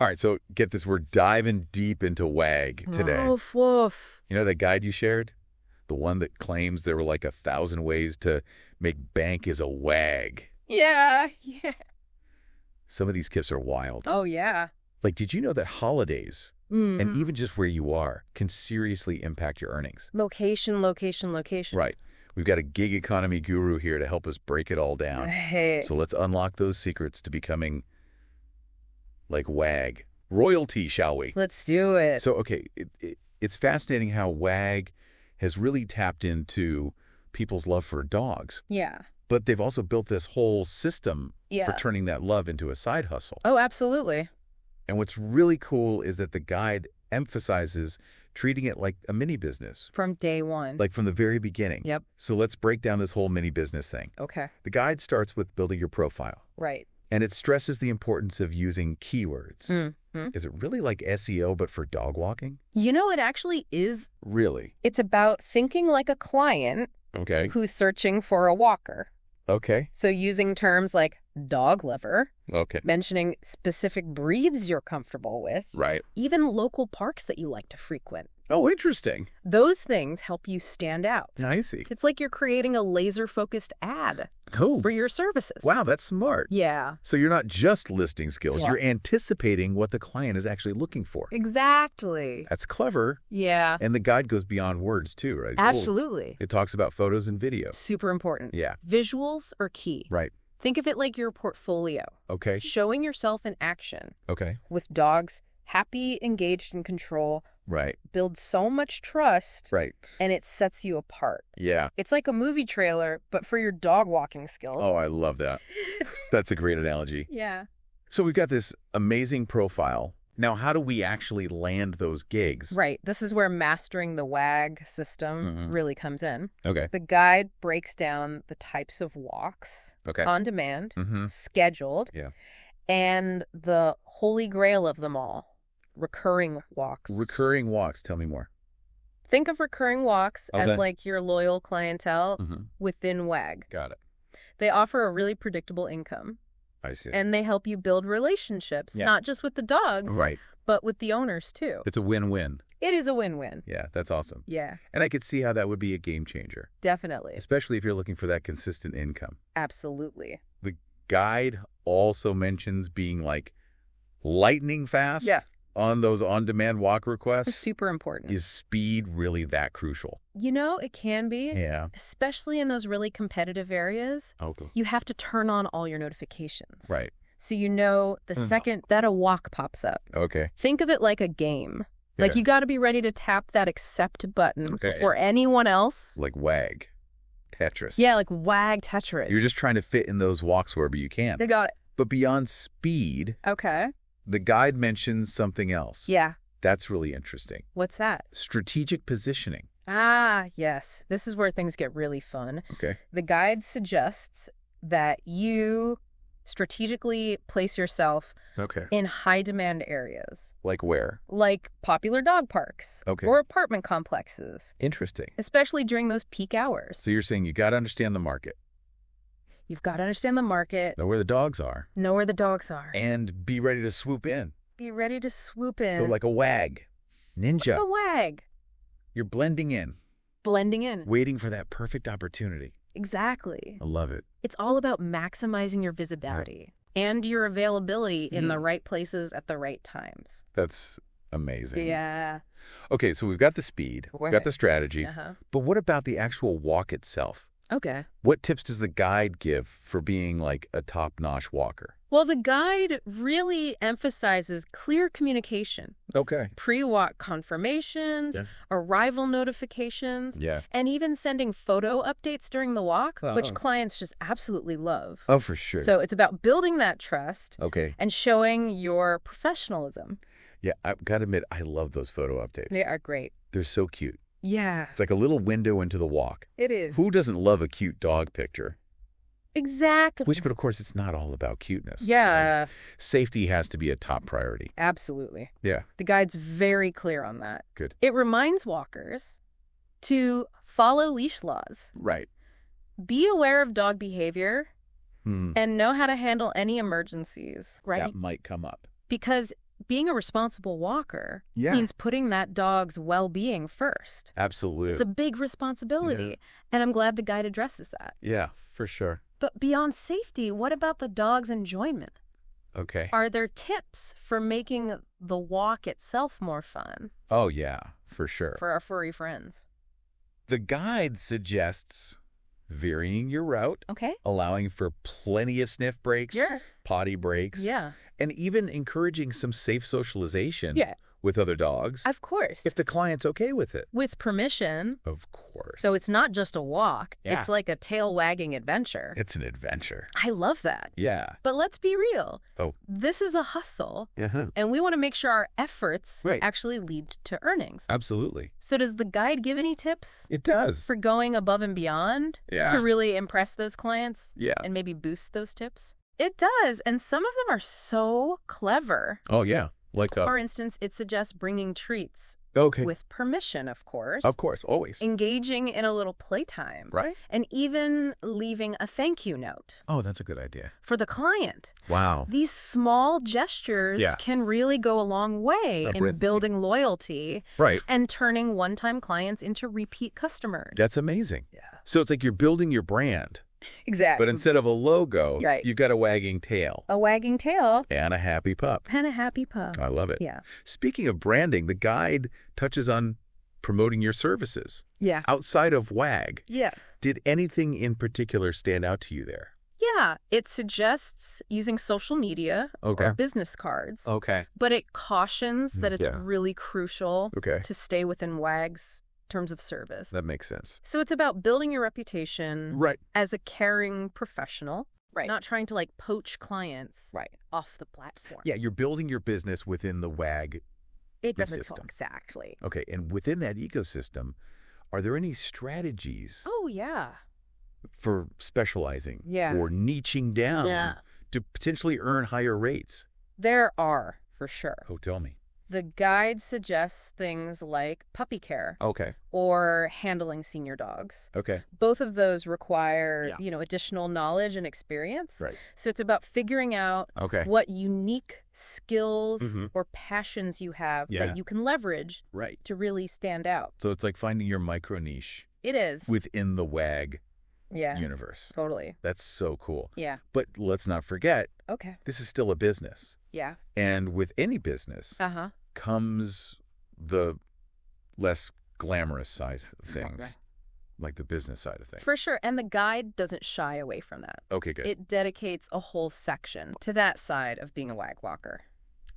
All right, so get this. We're diving deep into WAG today. Woof, woof. You know that guide you shared? The one that claims there were like 1,000 ways to make bank as a WAG. Yeah. Some of these tips are wild. Oh, yeah. Like, did you know that holidays, and even just where you are, can seriously impact your earnings? Location. Right. We've got a gig economy guru here to help us break it all down. Hey. So let's unlock those secrets to becoming like WAG. Royalty, shall we? Let's do it. So, okay, it's fascinating how WAG has really tapped into people's love for dogs. Yeah. But they've also built this whole system Yeah. for turning that love into a side hustle. Oh, absolutely. And what's really cool is that the guide emphasizes treating it like a mini business, From day one. like from the very beginning. Yep. So let's break down this whole mini business thing. Okay. The guide starts with building your profile, Right. and it stresses the importance of using keywords. Is it really like SEO but for dog walking? You know, it actually is. Really? It's about thinking like a client Okay. who's searching for a walker. Okay. So using terms like dog lover, Okay. mentioning specific breeds you're comfortable with, Right. even local parks that you like to frequent. Oh, interesting. Those things help you stand out. I see. It's like you're creating a laser-focused ad Cool. for your services. Wow, that's smart. Yeah. So you're not just listing skills, Yeah. you're anticipating what the client is actually looking for. Exactly. That's clever. Yeah. And the guide goes beyond words too, right? Absolutely. It talks about photos and video. Super important. Yeah. Visuals are key. Right. Think of it like your portfolio. Okay. Showing yourself in action Okay. with dogs happy, engaged, in control Right. builds so much trust, Right. and it sets you apart. Yeah. It's like a movie trailer, but for your dog walking skills. Oh, I love that. That's a great analogy. Yeah. So we've got this amazing profile. Now, how do we actually land those gigs? Right. This is where mastering the WAG system really comes in. Okay. The guide breaks down the types of walks Okay. on demand, Mm-hmm. scheduled, Yeah. and the holy grail of them all, recurring walks. Recurring walks. Tell me more. Think of recurring walks Okay. as like your loyal clientele Mm-hmm. within WAG. Got it. They offer a really predictable income, I see. and they help you build relationships, Yeah. not just with the dogs, Right. but with the owners too. It's a win-win. It is a win-win. Yeah, that's awesome. Yeah, And I could see how that would be a game changer, definitely. especially if you're looking for that consistent income. Absolutely. The guide also mentions being like lightning fast Yeah. on those on-demand walk It's requests. super important. Is speed really that crucial? You know, it can be, Yeah. especially in those really competitive areas. Okay. You have to turn on all your notifications. Right. So you know the second that a walk pops up. Okay. Think of it like a game. Like Yeah. you got to be ready to tap that accept button Okay. before anyone else. Like WAG. Tetris. Yeah, like WAG Tetris. You're just trying to fit in those walks wherever you can. They got it. But beyond speed, Okay. the guide mentions something else. Yeah. That's really interesting. What's that? Strategic positioning. Ah, yes. This is where things get really fun. Okay. The guide suggests that you strategically place yourself Okay. in high-demand areas, Like where? like popular dog parks Okay. or apartment complexes, Interesting. especially during those peak hours. So you're saying you got to understand the market, You've got to understand the market, know where the dogs are, know where the dogs are, and be ready to swoop in. be ready to swoop in. So like a WAG. Ninja. a WAG. You're blending in, Blending in. waiting for that perfect opportunity. Exactly. I love it. It's all about maximizing your visibility and your availability in the right places at the right times. That's amazing. Yeah. Okay, so we've got the speed, we've got Right. the strategy, Uh-huh. but what about the actual walk itself? Okay. What tips does the guide give for being like a top-notch walker? Well, the guide really emphasizes clear communication, Okay. pre-walk confirmations, Yes. arrival notifications, Yeah. and even sending photo updates during the walk, which Oh. clients just absolutely love. Oh, for sure. So it's about building that trust Okay. and showing your professionalism. Yeah, I've got to admit, I love those photo updates. They are great. They're so cute. Yeah, It's like a little window into the walk. it is. Who doesn't love a cute dog picture? Exactly. But of course, it's not all about cuteness. Yeah, Safety has to be a top priority. absolutely. Yeah. The guide's very clear on that. Good. It reminds walkers to follow leash laws, Right. be aware of dog behavior, Hmm. and know how to handle any emergencies, right? That might come up. Because being a responsible walker Yeah. means putting that dog's well-being first. Absolutely. It's a big responsibility, Yeah. and I'm glad the guide addresses that. Yeah, for sure. But beyond safety, what about the dog's enjoyment? Okay. Are there tips for making the walk itself more fun Oh, yeah, for sure. for our furry friends? The guide suggests varying your route, Okay. allowing for plenty of sniff breaks, Sure. potty breaks, Yeah. and even encouraging some safe socialization Yeah. with other dogs Of course. if the client's okay with it. With permission. Of course. So it's not just a walk. Yeah. It's like a tail-wagging adventure. It's an adventure. I love that. Yeah. But let's be real. Oh. This is a hustle, Yeah. and we want to make sure our efforts Right. actually lead to earnings. Absolutely. So does the guide give any tips It does. for going above and beyond Yeah. to really impress those clients Yeah. and maybe boost those tips? It does, and some of them are so clever. Oh, yeah. Like For instance, it suggests bringing treats okay. with permission, of course, Of course, always. engaging in a little playtime, Right? and even leaving a thank you note Oh, that's a good idea. for the client. Wow. These small gestures Yeah. can really go a long way in Ritzy. building loyalty Right. and turning one-time clients into repeat customers. That's amazing. Yeah. So it's like you're building your brand, Exactly. but instead of a logo, Right. you've got a wagging tail a wagging tail and a happy pup. and a happy pup. I love it. Yeah. Speaking of branding, the guide touches on promoting your services. Yeah. Outside of WAG, Yeah. did anything in particular stand out to you there? Yeah. It suggests using social media Okay. or business cards, Okay. but it cautions that it's Yeah. really crucial Okay. to stay within WAG's terms of service. That makes sense. So it's about building your reputation Right. as a caring professional, Right. not trying to like poach clients Right. off the platform. Yeah, you're building your business within the WAG ecosystem. Exactly. Okay, and within that ecosystem, are there any strategies Oh, yeah. for specializing Yeah. or niching down Yeah. to potentially earn higher rates? There are, for sure. Oh, tell me. The guide suggests things like puppy care Okay. or handling senior dogs. Okay. Both of those require, Yeah. additional knowledge and experience. Right. So it's about figuring out Okay. what unique skills Mhm. or passions you have Yeah. that you can leverage Right. to really stand out. So it's like finding your micro niche It is. within the WAG Yeah. universe. Totally. That's so cool. Yeah. But let's not forget, Okay. this is still a business. Yeah. And with any business Uh-huh. comes the less glamorous side of things, Right. like the business side of things. For sure. And the guide doesn't shy away from that. Okay, good. It dedicates a whole section to that side of being a wag walker,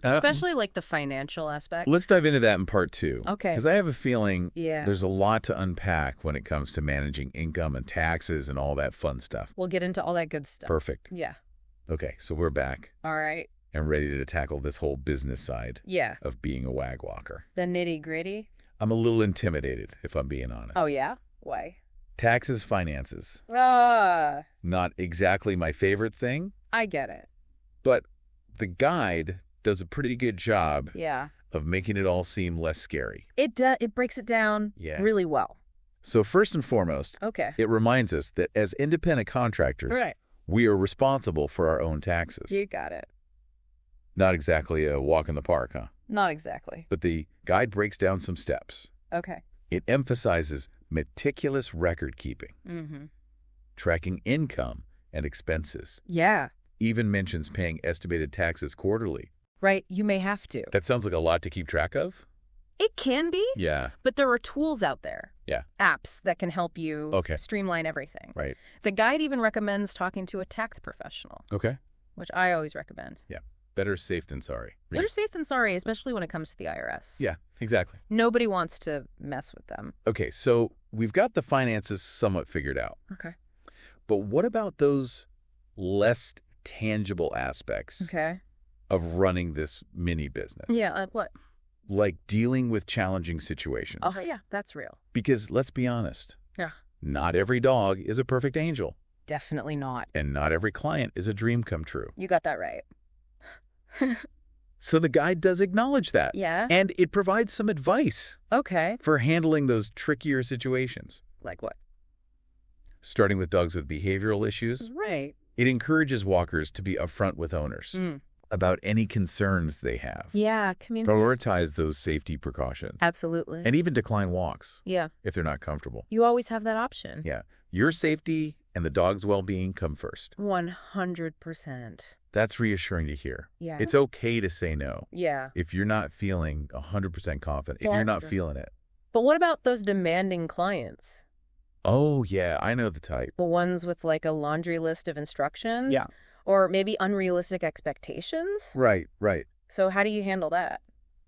Uh, especially like the financial aspect. Let's dive into that in part 2. Okay. Because I have a feeling Yeah. there's a lot to unpack when it comes to managing income and taxes and all that fun stuff. We'll get into all that good stuff. Perfect. Yeah. Okay, so we're back All right. and ready to tackle this whole business side Yeah. of being a wag walker. The nitty gritty. I'm a little intimidated, if I'm being honest. Oh, yeah? Why? Taxes, finances. Ah, Not exactly my favorite thing, I get it. but the guide does a pretty good job Yeah. of making it all seem less scary. It breaks it down Yeah. really well. So first and foremost, Okay. it reminds us that as independent contractors, Right. we are responsible for our own taxes. You got it. Not exactly a walk in the park, huh? Not exactly. But the guide breaks down some steps. Okay. It emphasizes meticulous record keeping, Mm-hmm. tracking income and expenses, Yeah. even mentions paying estimated taxes quarterly. Right. You may have to. That sounds like a lot to keep track of. It can be, Yeah, but there are tools out there. Yeah. Apps that can help you Okay. streamline everything. right. The guide even recommends talking to a tax professional, Okay. which I always recommend. Better safe than sorry. Better safe than sorry, especially when it comes to the IRS. Yeah, exactly. Nobody wants to mess with them. Okay, so we've got the finances somewhat figured out. Okay. But what about those less tangible aspects Okay. of running this mini business? Yeah, what? Like dealing with challenging situations. Oh, yeah, that's real. Because let's be honest, Yeah. not every dog is a perfect angel, Definitely not. and not every client is a dream come true. You got that right. So the guide does acknowledge that. Yeah. And it provides some advice Okay. for handling those trickier situations. Like what? Starting with dogs with behavioral issues, Right. it encourages walkers to be upfront with owners. Mm. about any concerns they have. Yeah, Prioritize those safety precautions. Absolutely. And even decline walks Yeah. if they're not comfortable. You always have that option. Yeah. Your safety and the dog's well-being come first. 100%. That's reassuring to hear. Yeah. It's okay to say no Yeah. if you're not feeling 100% confident, if you're not Sure. feeling it. But what about those demanding clients? Oh, yeah, I know the type. The ones with like a laundry list of instructions? Yeah. Or maybe unrealistic expectations? Right, right. So how do you handle that?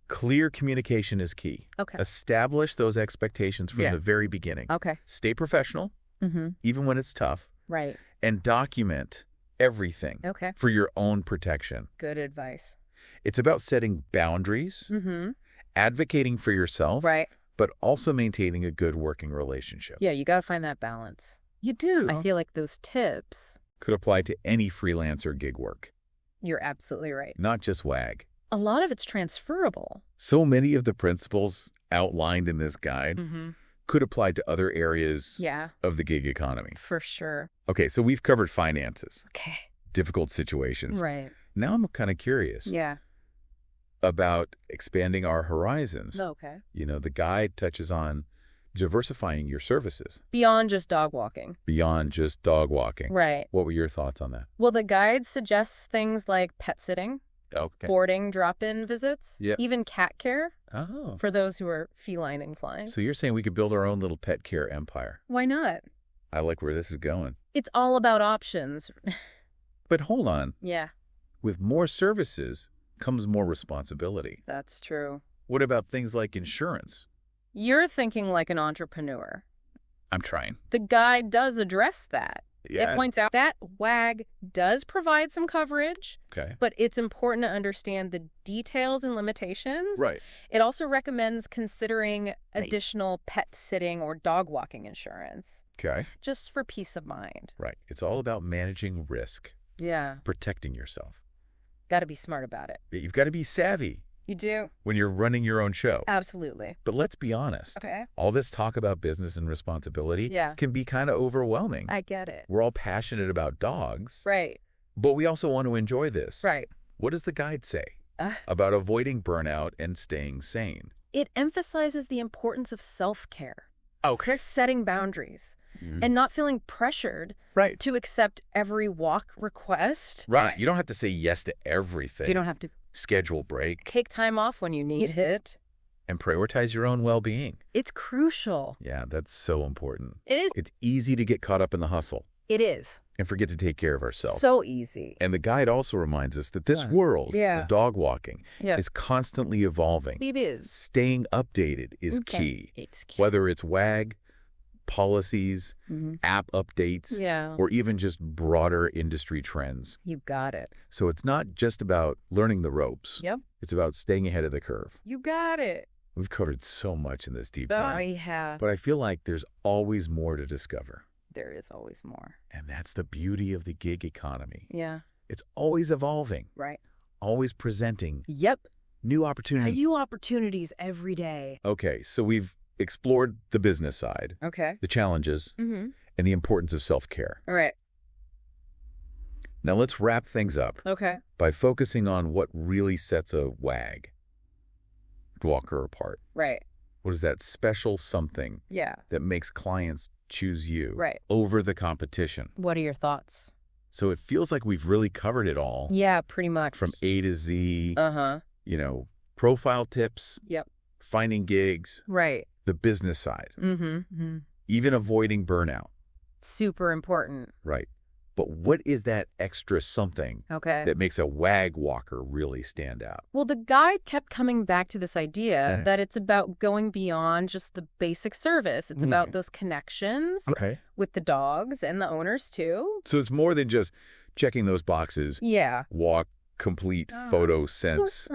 Clear communication is key. Okay. Establish those expectations from Yeah. the very beginning. Okay. Stay professional, Mm-hmm. even when it's tough, Right. and document everything Okay. for your own protection. Good advice. It's about setting boundaries, Mm-hmm. advocating for yourself, Right. but also maintaining a good working relationship. Yeah, you got to find that balance. You do. I feel like those tips, Could apply to any freelance or gig work, you're absolutely right. not just WAG. A lot of it's transferable. So many of the principles outlined in this guide Mm-hmm. could apply to other areas Yeah, of the gig economy. for sure. Okay, so we've covered finances, Okay. difficult situations. Right. Now I'm kind of curious Yeah. about expanding our horizons. Okay. You know, the guide touches on diversifying your services Beyond just dog walking. beyond just dog walking. Right. What were your thoughts on that? Well, the guide suggests things like pet sitting, Okay. boarding drop-in visits, Yep. even cat care Oh. for those who are feline inclined. So you're saying we could build our own little pet care empire. Why not? I like where this is going. It's all about options. But hold on. Yeah, With more services comes more responsibility. that's true. What about things like insurance? You're thinking like an entrepreneur. I'm trying. The guide does address that. Yeah. It points out that WAG does provide some coverage, Okay. but it's important to understand the details and limitations. Right. It also recommends considering additional pet sitting or dog walking insurance, Okay. just for peace of mind. Right. It's all about managing risk, Yeah, protecting yourself. got to be smart about it. You've got to be savvy You do? when you're running your own show. Absolutely. But let's be honest. Okay. All this talk about business and responsibility Yeah. can be kind of overwhelming. I get it. We're all passionate about dogs, Right, but we also want to enjoy this. right. What does the guide say Uh, about avoiding burnout and staying sane? It emphasizes the importance of self-care, Okay. setting boundaries, and not feeling pressured Right. to accept every walk request. Right. You don't have to say yes to everything. You don't have to Schedule break take time off when you need it. and prioritize your own well-being. It's crucial. Yeah, that's so important. It is. It's easy to get caught up in the hustle It is. and forget to take care of ourselves. So easy. And the guide also reminds us that this world Yeah. of dog walking Yeah. is constantly evolving. It is. Staying updated is Okay. key. It's key. Whether it's WAG, policies, Mhm. app updates, Yeah. or even just broader industry trends. You got it. So it's not just about learning the ropes. Yep. It's about staying ahead of the curve. You got it. We've covered so much in this deep Oh, dive, yeah. but I feel like there's always more to discover. There is always more. And that's the beauty of the gig economy. Yeah. It's always evolving, Right. always presenting Yep. new opportunities. New opportunities every day. Okay, so we've explored the business side, Okay. the challenges, Mm-hmm. and the importance of self-care. All right. Now let's wrap things up Okay. by focusing on what really sets a WAG walker apart. Right. What is that special something Yeah. that makes clients choose you Right. over the competition? What are your thoughts? So it feels like we've really covered it all Yeah, pretty much. from A to Z, Uh-huh. profile tips, Yep. finding gigs, Right. the business side, Mm-hmm. even avoiding burnout, Super important. right? But what is that extra something Okay. that makes a WAG walker really stand out? Well, the guide kept coming back to this idea Yeah. that it's about going beyond just the basic service. It's about Mhm. those connections Okay. with the dogs and the owners, too. So it's more than just checking those boxes, Yeah. walk, complete, photo, sense,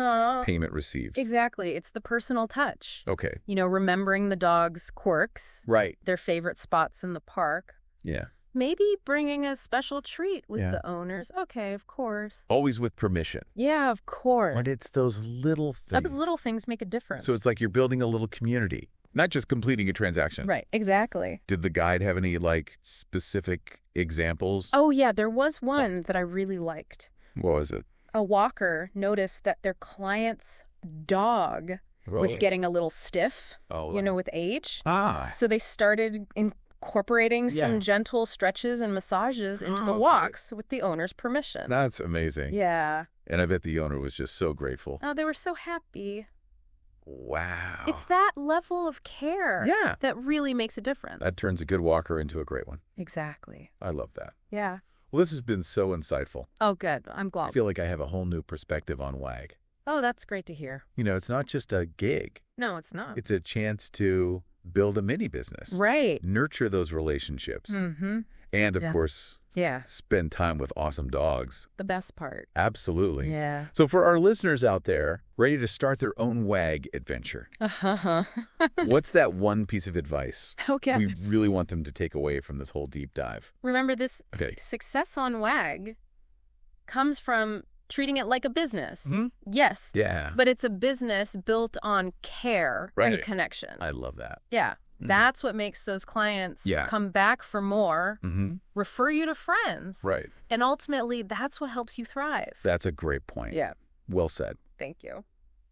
payment received. Exactly. It's the personal touch. Okay. Remembering the dog's quirks, Right. their favorite spots in the park. Yeah. Maybe bringing a special treat with Yeah. the owners. Okay, of course. Always with permission. Yeah, of course. But it's those little things. Those little things make a difference. So it's like you're building a little community, not just completing a transaction. Right, exactly. Did the guide have any specific examples? Oh, yeah, there was one that I really liked. What was it? a walker noticed that their client's dog was getting a little stiff, with age. So they started incorporating some gentle stretches and massages into the walks with the owner's permission. That's amazing. Yeah. And I bet the owner was just so grateful. Oh, they were so happy. Wow. It's that level of care that really makes a difference. That turns a good walker into a great one. Exactly. I love that. Yeah. Well, this has been so insightful. Oh, good. I'm glad. I feel like I have a whole new perspective on WAG. Oh, that's great to hear. It's not just a gig. No, it's not. It's a chance to build a mini business. Right. Nurture those relationships. Mm-hmm. And, of course, Yeah. spend time with awesome dogs. The best part. Absolutely. Yeah. So for our listeners out there, ready to start their own WAG adventure, what's that one piece of advice Okay. we really want them to take away from this whole deep dive? Remember, this Okay. success on WAG comes from treating it like a business. Mhm. Yes. Yeah. But it's a business built on care Right. and connection. I love that. Yeah. That's what makes those clients come back for more, refer you to friends. Right. And ultimately, that's what helps you thrive. That's a great point. Yeah. Well said. Thank you.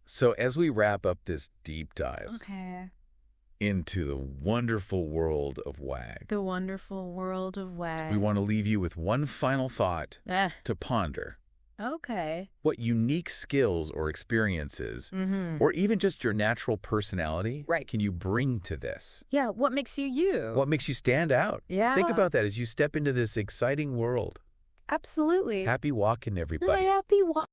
So as we wrap up this deep dive Okay. into the wonderful world of WAG, The wonderful world of WAG. we want to leave you with one final thought to ponder. Okay. What unique skills or experiences, or even just your natural personality, can you bring to this? Yeah. What makes you you? What makes you stand out? Yeah. Think about that as you step into this exciting world. Absolutely. Happy walking, everybody. Happy walk.